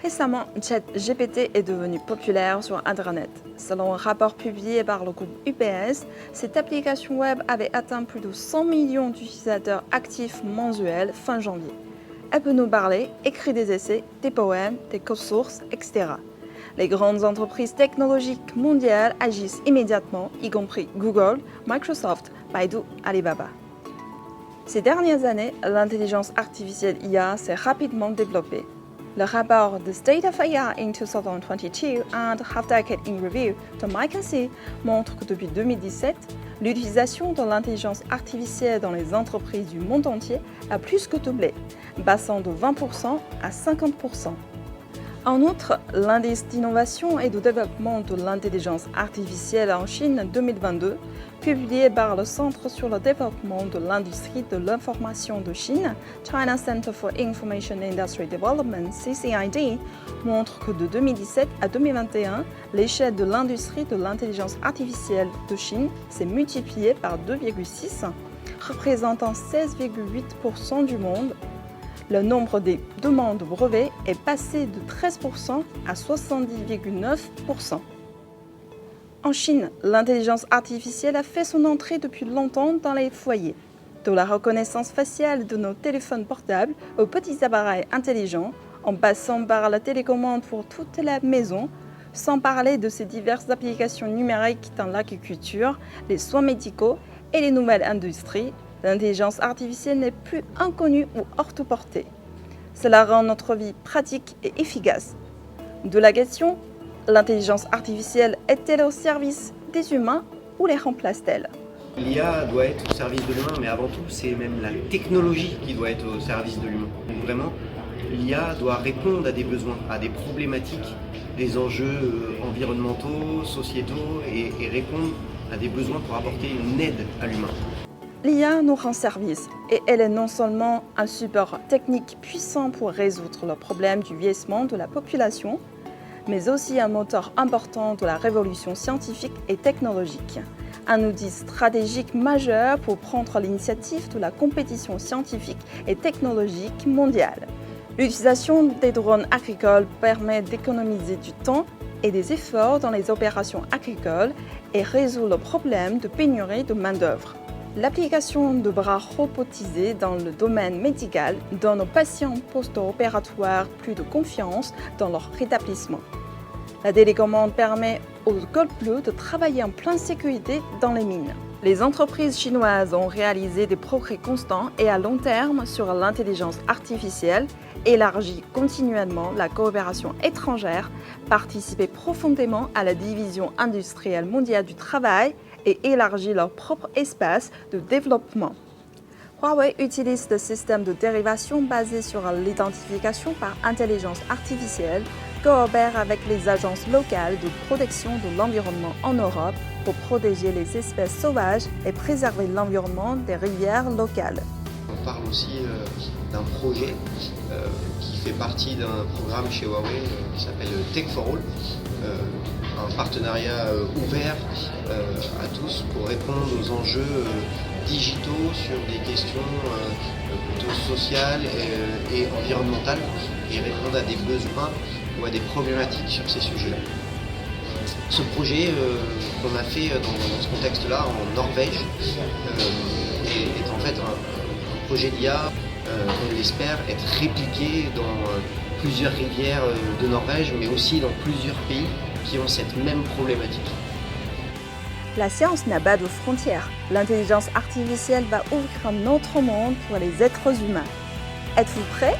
Récemment, ChatGPT est devenu populaire sur Internet. Selon un rapport publié par le groupe UBS, cette application web avait atteint plus de 100 millions d'utilisateurs actifs mensuels fin janvier. Elle peut nous parler, écrire des essais, des poèmes, des codes sources, etc. Les grandes entreprises technologiques mondiales agissent immédiatement, y compris Google, Microsoft, Baidu, Alibaba. Ces dernières années, l'intelligence artificielle IA s'est rapidement développée. Le rapport The State of AI in 2022 and Half Decade in Review de McKinsey montre que depuis 2017, l'utilisation de l'intelligence artificielle dans les entreprises du monde entier a plus que doublé, passant de 20% à 50%. En outre, l'indice d'innovation et de développement de l'intelligence artificielle en Chine 2022, publié par le Centre sur le développement de l'industrie de l'information de Chine, China Center for Information Industry Development, CCID, montre que de 2017 à 2021, l'échelle de l'industrie de l'intelligence artificielle de Chine s'est multipliée par 2,6, représentant 16,8% du monde. Le nombre des demandes de brevets est passé de 13% à 70,9%. En Chine, l'intelligence artificielle a fait son entrée depuis longtemps dans les foyers. De la reconnaissance faciale de nos téléphones portables aux petits appareils intelligents, en passant par la télécommande pour toute la maison, sans parler de ces diverses applications numériques dans l'agriculture, les soins médicaux et les nouvelles industries, l'intelligence artificielle n'est plus inconnue ou hors de portée. Cela rend notre vie pratique et efficace. De la question, l'intelligence artificielle est-elle au service des humains ou les remplace-t-elle ? L'IA doit être au service de l'humain, mais avant tout, c'est même la technologie qui doit être au service de l'humain. Donc vraiment, l'IA doit répondre à des besoins, à des problématiques, des enjeux environnementaux, sociétaux, et répondre à des besoins pour apporter une aide à l'humain. L'IA nous rend service et elle est non seulement un support technique puissant pour résoudre le problème du vieillissement de la population, mais aussi un moteur important de la révolution scientifique et technologique, un outil stratégique majeur pour prendre l'initiative de la compétition scientifique et technologique mondiale. L'utilisation des drones agricoles permet d'économiser du temps et des efforts dans les opérations agricoles et résout le problème de pénurie de main-d'œuvre. L'application de bras robotisés dans le domaine médical donne aux patients post-opératoires plus de confiance dans leur rétablissement. La télécommande permet aux Gold Blue de travailler en pleine sécurité dans les mines. Les entreprises chinoises ont réalisé des progrès constants et à long terme sur l'intelligence artificielle, élargi continuellement la coopération étrangère, participé profondément à la division industrielle mondiale du travail et élargi leur propre espace de développement. Huawei utilise le système de dérivation basé sur l'identification par intelligence artificielle, coopère avec les agences locales de protection de l'environnement en Europe pour protéger les espèces sauvages et préserver l'environnement des rivières locales. On parle aussi d'un projet qui fait partie d'un programme chez Huawei qui s'appelle Tech for All, un partenariat ouvert à tous pour répondre aux enjeux digitaux sur des questions plutôt sociales et environnementales et répondre à des besoins ou à des problématiques sur ces sujets-là. Ce projet qu'on a fait dans ce contexte-là en Norvège est en fait un projet d'IA, on l'espère, être répliqué dans plusieurs rivières de Norvège, mais aussi dans plusieurs pays qui ont cette même problématique. La science n'a pas de frontières. L'intelligence artificielle va ouvrir un autre monde pour les êtres humains. Êtes-vous prêts ?